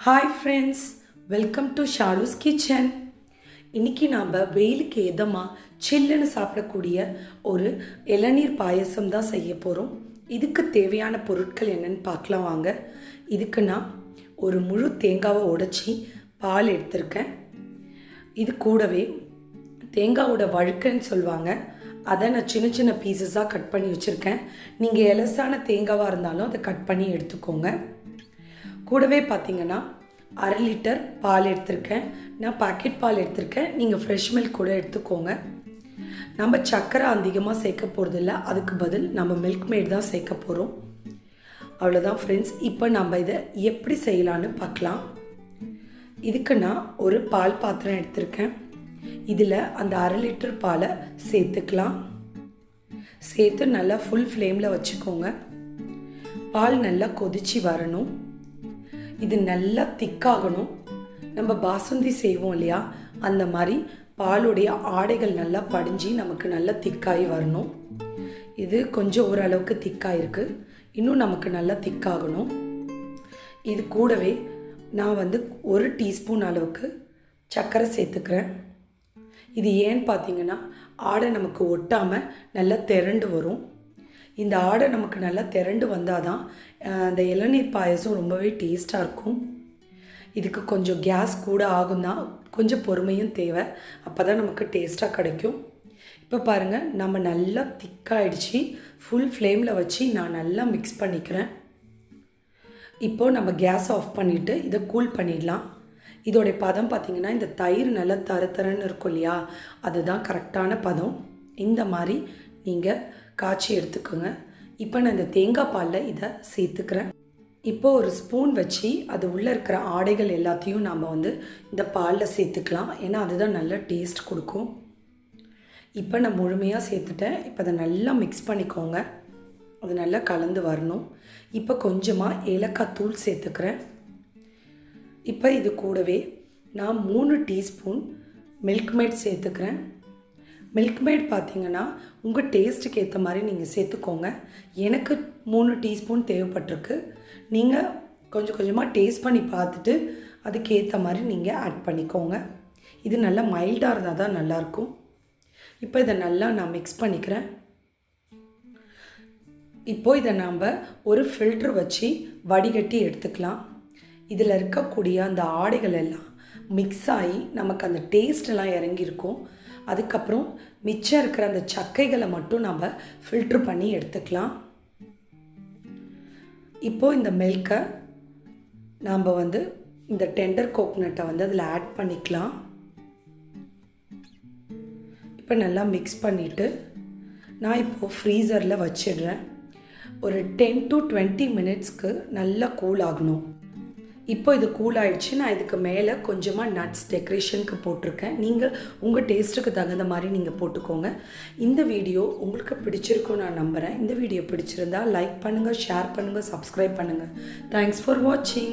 Hi friends, welcome to Shalu's kitchen. இன்றைக்கி நாம் வெயிலுக்கு எதமாக சில்லுன்னு சாப்பிடக்கூடிய ஒரு இளநீர் பாயசம் தான் செய்ய போகிறோம். இதுக்கு தேவையான பொருட்கள் என்னென்னு பார்க்கலாம் வாங்க. இதுக்கு நான் ஒரு முழு தேங்காவை உடைச்சி பால் எடுத்திருக்கேன். இது கூடவே தேங்காவோட வழுக்கன்னு சொல்லுவாங்க, அதை நான் சின்ன சின்ன பீசஸாக கட் பண்ணி வச்சுருக்கேன். நீங்கள் எலசான தேங்காவாக இருந்தாலும் அதை கட் பண்ணி எடுத்துக்கோங்க. கூடவே பார்த்திங்கன்னா 1/2 லிட்டர் பால் எடுத்திருக்கேன். நான் பாக்கெட் பால் எடுத்திருக்கேன், நீங்கள் ஃப்ரெஷ் மில்க் கூட எடுத்துக்கோங்க. நம்ம சர்க்கரை அதிகமாக சேர்க்க போகிறதில்ல, அதுக்கு பதில் நம்ம மில்க் மேட் தான் சேர்க்க போகிறோம். அவ்வளோதான் ஃப்ரெண்ட்ஸ். இப்போ நம்ம இதை எப்படி செய்யலான்னு பார்க்கலாம். இதுக்கு நான் ஒரு பால் பாத்திரம் எடுத்திருக்கேன். இதில் அந்த 1/2 லிட்டர் பாலை சேர்த்துக்கலாம். சேர்த்து நல்லா ஃபுல் ஃப்ளேமில் வச்சுக்கோங்க. பால் நல்லா கொதித்து வரணும். இது நல்லா திக்காகணும். நம்ம பாசுந்தி செய்வோம் இல்லையா, அந்த மாதிரி பாலுடைய ஆடைகள் நல்லா படிஞ்சு நமக்கு நல்லா திக்காகி வரணும். இது கொஞ்சம் ஓரளவுக்கு திக்காயிருக்கு, இன்னும் நமக்கு நல்லா திக்காகணும். இது கூடவே நான் 1 டீஸ்பூன் அளவுக்கு சர்க்கரை சேர்த்துக்கிறேன். இது ஏன்னு பார்த்தீங்கன்னா ஆடை நமக்கு ஒட்டாமல் நல்லா திரண்டு வரும். இந்த ஆடை நமக்கு நல்லா திரண்டு வந்தால் தான் அந்த இளநீர் பாயசம் ரொம்பவே டேஸ்ட்டாக இருக்கும். இதுக்கு கொஞ்சம் கேஸ் கூட ஆகும் தான், கொஞ்சம் பொறுமையும் தேவை, அப்போ தான் நமக்கு டேஸ்ட்டாக கிடைக்கும். இப்போ பாருங்கள், நம்ம நல்லா திக்காயிடுச்சு. ஃபுல் ஃப்ளேமில் வச்சு நான் நல்லா மிக்ஸ் பண்ணிக்கிறேன். இப்போது நம்ம கேஸ் ஆஃப் பண்ணிவிட்டு இதை கூல் பண்ணிடலாம். இதோடைய பதம் பார்த்திங்கன்னா இந்த தயிர் நல்லா தரன்னு இருக்கும் இல்லையா, அதுதான் கரெக்டான பதம். இந்த மாதிரி நீங்கள் காய்ச்சி எடுத்துக்கோங்க. இப்போ நான் இந்த தேங்காய் பாலில் இதை சேர்த்துக்கிறேன். இப்போது ஒரு ஸ்பூன் வச்சு அது உள்ளே இருக்கிற ஆடைகள் எல்லாத்தையும் நாம் இந்த பாலில் சேர்த்துக்கலாம், ஏன்னா அதுதான் நல்ல டேஸ்ட் கொடுக்கும். இப்போ நான் முழுமையாக சேர்த்துட்டேன். இப்போ அதை நல்லா மிக்ஸ் பண்ணிக்கோங்க. அது நல்லா கலந்து வரணும். இப்போ கொஞ்சமாக ஏலக்காய் தூள் சேர்த்துக்கிறேன். இப்போ இது கூடவே நான் 3 டீஸ்பூன் மில்க் மேட் சேர்த்துக்கிறேன். மில்க் மேட் பார்த்திங்கன்னா உங்கள் டேஸ்ட்டுக்கு ஏற்ற மாதிரி நீங்கள் சேர்த்துக்கோங்க. எனக்கு 3 டீஸ்பூன் தேவைப்பட்டிருக்கு. நீங்கள் கொஞ்சம் கொஞ்சமாக டேஸ்ட் பண்ணி பார்த்துட்டு அதுக்கேற்ற மாதிரி நீங்கள் ஆட் பண்ணிக்கோங்க. இது நல்லா மைல்டாக இருந்தால் தான் நல்லாயிருக்கும். இப்போ இதை நல்லா நான் மிக்ஸ் பண்ணிக்கிறேன். இப்போது இதை நாம் ஒரு ஃபில்ட்ரு வச்சு வடிகட்டி எடுத்துக்கலாம். இதில் இருக்கக்கூடிய அந்த ஆடைகள் எல்லாம் மிக்ஸ் ஆகி நமக்கு அந்த டேஸ்டெல்லாம் இறங்கியிருக்கும். அதுக்கப்புறம் மிச்சம் இருக்கிற அந்த சக்கைகளை மட்டும் நம்ம ஃபில்ட்ரு பண்ணி எடுத்துக்கலாம். இப்போது இந்த மில்கை நாம் இந்த டெண்டர் கோகோனட்டை அதில் ஆட் பண்ணிக்கலாம். இப்போ நல்லா மிக்ஸ் பண்ணிவிட்டு நான் இப்போது ஃப்ரீசரில் வச்சிடுறேன். ஒரு 10 to 20 மினிட்ஸ்க்கு நல்லா கூல் ஆகணும். இப்போ இது கூல் ஆகிடுச்சு. நான் இதுக்கு மேலே கொஞ்சமாக நட்ஸ் டெக்கரேஷனுக்கு போட்டிருக்கேன். நீங்கள் உங்கள் டேஸ்ட்டுக்கு தகுந்த மாதிரி நீங்கள் போட்டுக்கோங்க. இந்த வீடியோ உங்களுக்கு பிடிச்சிருக்கும் நான் நம்புகிறேன். இந்த வீடியோ பிடிச்சிருந்தால் லைக் பண்ணுங்கள், ஷேர் பண்ணுங்கள், சப்ஸ்கிரைப் பண்ணுங்கள். தேங்க்ஸ் ஃபார் வாட்சிங்.